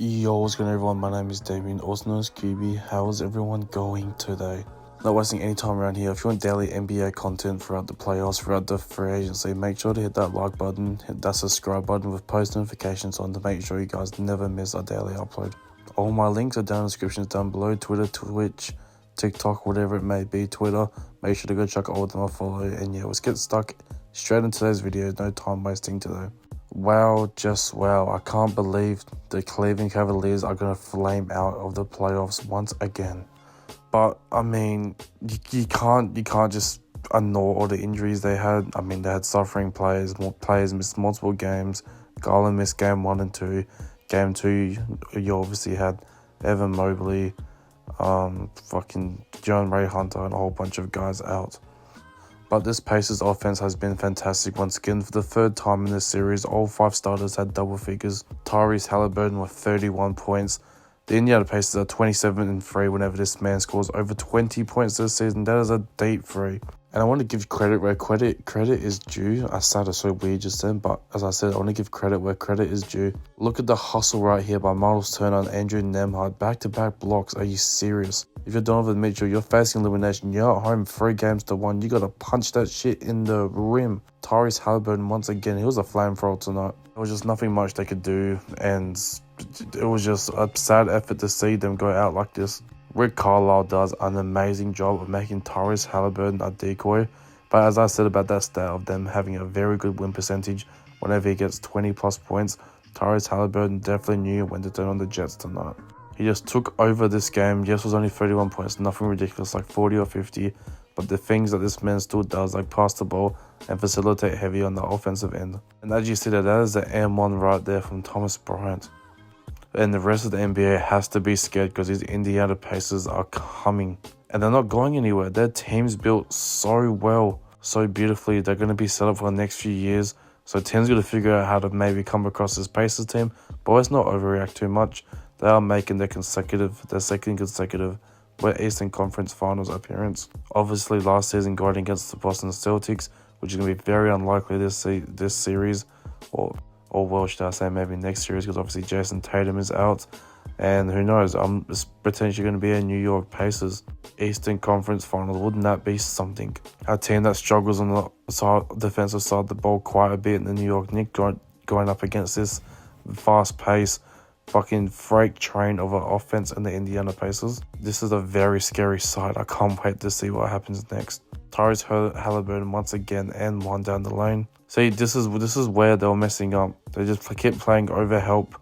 Yo, what's going on everyone? My name is Damien, also known as QB. How is everyone going today? Not wasting any time around here. If you want daily NBA content throughout the playoffs, throughout the free agency, make sure to hit that like button, hit that subscribe button with post notifications on to make sure you guys never miss a daily upload. All my links are down in the descriptions down below. Twitter, Twitch, TikTok, whatever it may be, Twitter. Make sure to go check all of them a follow. And yeah, let's get stuck straight into today's video. No time wasting today. Wow, just wow. I can't believe the Cleveland Cavaliers are going to flame out of the playoffs once again. But, I mean, you can't just ignore all the injuries they had. I mean, they had suffering players. More players missed multiple games. Garland missed game 1 and 2. Game 2, you obviously had Evan Mobley, fucking John Ray Hunter, and a whole bunch of guys out. But this Pacers offense has been fantastic once again. For the third time in this series, all 5 starters had double figures. Tyrese Halliburton with 31 points. The Indiana Pacers are 27-3 whenever this man scores over 20 points this season. That is a deep three. And I want to give credit where credit is due. I sounded so weird just then, but as I said, I want to give credit where credit is due. Look at the hustle right here by Miles Turner and Andrew Nembhard. Back-to-back blocks. Are you serious? If you're Donovan Mitchell, you're facing elimination. You're at home 3-1. You got to punch that shit in the rim. Tyrese Halliburton, once again, he was a flamethrower tonight. There was just nothing much they could do, and it was just a sad effort to see them go out like this. Rick Carlisle does an amazing job of making Tyrese Halliburton a decoy, but as I said about that stat of them having a very good win percentage whenever he gets 20 plus points, Tyrese Halliburton definitely knew when to turn on the Jets tonight. He just took over this game. Yes, it was only 31 points, nothing ridiculous like 40 or 50, but the things that this man still does, like pass the ball and facilitate heavy on the offensive end. And as you see that is the M1 right there from Thomas Bryant. And the rest of the NBA has to be scared because these Indiana Pacers are coming. And they're not going anywhere. Their team's built so well, so beautifully. They're going to be set up for the next few years. So teams got to figure out how to maybe come across this Pacers team. But let's not overreact too much. They are making their second consecutive Eastern Conference Finals appearance. Obviously, last season going against the Boston Celtics, which is going to be very unlikely this series. Or well, should I say maybe next series, because obviously Jason Tatum is out. And who knows, it's potentially going to be a New York Pacers Eastern Conference Finals. Wouldn't that be something? A team that struggles on the defensive side of the ball quite a bit in the New York Knicks going up against this fast-paced fucking freight train of an offense in the Indiana Pacers. This is a very scary sight. I can't wait to see what happens next. Tyrese Halliburton once again and one down the lane. See, this is where they were messing up. They just kept playing over help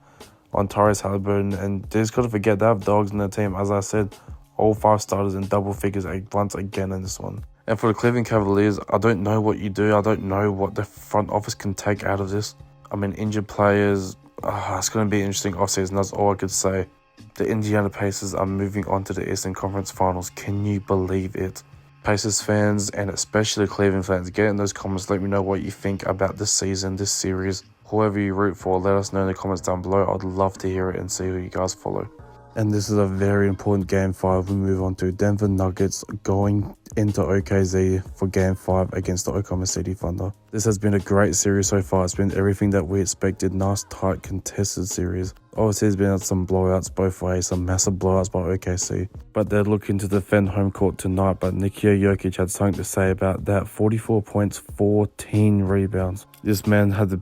on Tyrese Halliburton, and they just got to forget they have dogs in their team. As I said, all 5 starters in double figures once again in this one. And for the Cleveland Cavaliers, I don't know what you do. I don't know what the front office can take out of this. I mean, injured players. It's going to be an interesting offseason. That's all I could say. The Indiana Pacers are moving on to the Eastern Conference Finals. Can you believe it? Pacers fans, and especially Cleveland fans, get in those comments. Let me know what you think about this season, this series. Whoever you root for, let us know in the comments down below. I'd love to hear it and see who you guys follow. And this is a very important Game 5. We move on to Denver Nuggets going into OKC for Game 5 against the Oklahoma City Thunder. This has been a great series so far. It's been everything that we expected. Nice, tight, contested series. Obviously, there's been some blowouts both ways, some massive blowouts by OKC. But they're looking to defend home court tonight. But Nikola Jokic had something to say about that. 44 points, 14 rebounds. This man had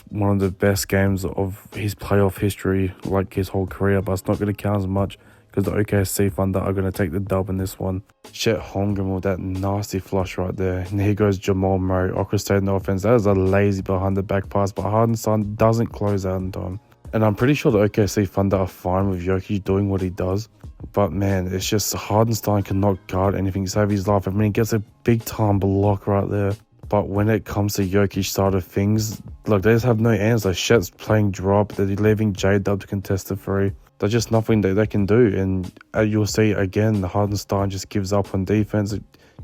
one of the best games of his playoff history, like his whole career. But it's not going to count as much because the OKC Thunder are going to take the dub in this one. Chet Holmgren with that nasty flush right there. And here goes Jamal Murray, orchestrating the offense. That is a lazy behind the back pass, but Hardenstein doesn't close out in time. And I'm pretty sure the OKC Thunder are fine with Jokic doing what he does. But man, it's just Hardenstein cannot guard anything save his life. I mean, he gets a big time block right there. But when it comes to Jokic side of things, look, they just have no answer. Chet's playing drop. They're leaving J-Dub to contest the three. There's just nothing that they can do. And you'll see again, Hardenstein just gives up on defense.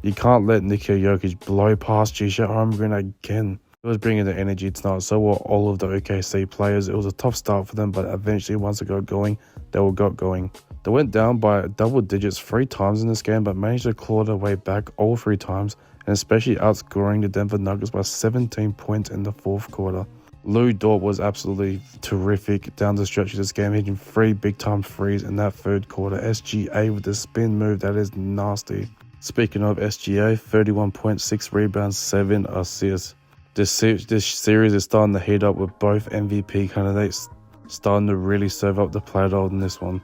You can't let Nikola Jokic blow past you. Chet Holmgren again. It was bringing the energy tonight. So were all of the OKC players. It was a tough start for them, but eventually once it got going, they all got going. They went down by double digits 3 times in this game, but managed to claw their way back all 3 times, and especially outscoring the Denver Nuggets by 17 points in the 4th quarter. Lou Dort was absolutely terrific down the stretch of this game, hitting 3 big-time threes in that third quarter. SGA with the spin move, that is nasty. Speaking of SGA, 31.6 rebounds, 7 assists. This series is starting to heat up with both MVP candidates starting to really serve up the plate in this one.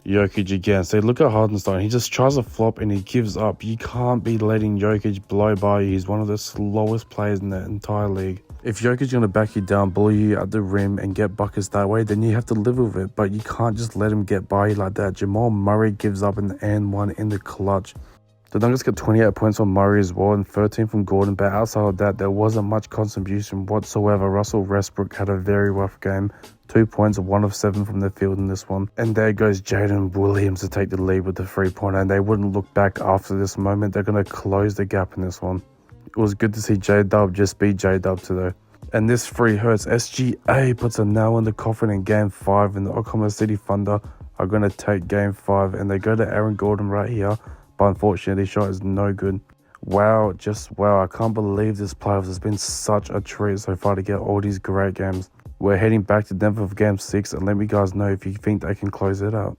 Jokic again. So look at Hardenstein. He just tries to flop and he gives up. You can't be letting Jokic blow by you. He's one of the slowest players in the entire league. If Jokic's going to back you down, bully you at the rim and get buckets that way, then you have to live with it. But you can't just let him get by you like that. Jamal Murray gives up in the and one in the clutch. The Nuggets got 28 points from Murray as well and 13 from Gordon, but outside of that, there wasn't much contribution whatsoever. Russell Westbrook had a very rough game. 2 points, 1 of 7 from the field in this one. And there goes Jaden Williams to take the lead with the 3-pointer, and they wouldn't look back after this moment. They're going to close the gap in this one. It was good to see J-Dub just be J-Dub today. And this 3 hurts. SGA puts a nail in the coffin in Game 5, and the Oklahoma City Thunder are going to take Game 5, and they go to Aaron Gordon right here. But unfortunately, the shot is no good. Wow, just wow. I can't believe this playoffs has been such a treat so far to get all these great games. We're heading back to Denver for Game 6, and let me guys know if you think they can close it out.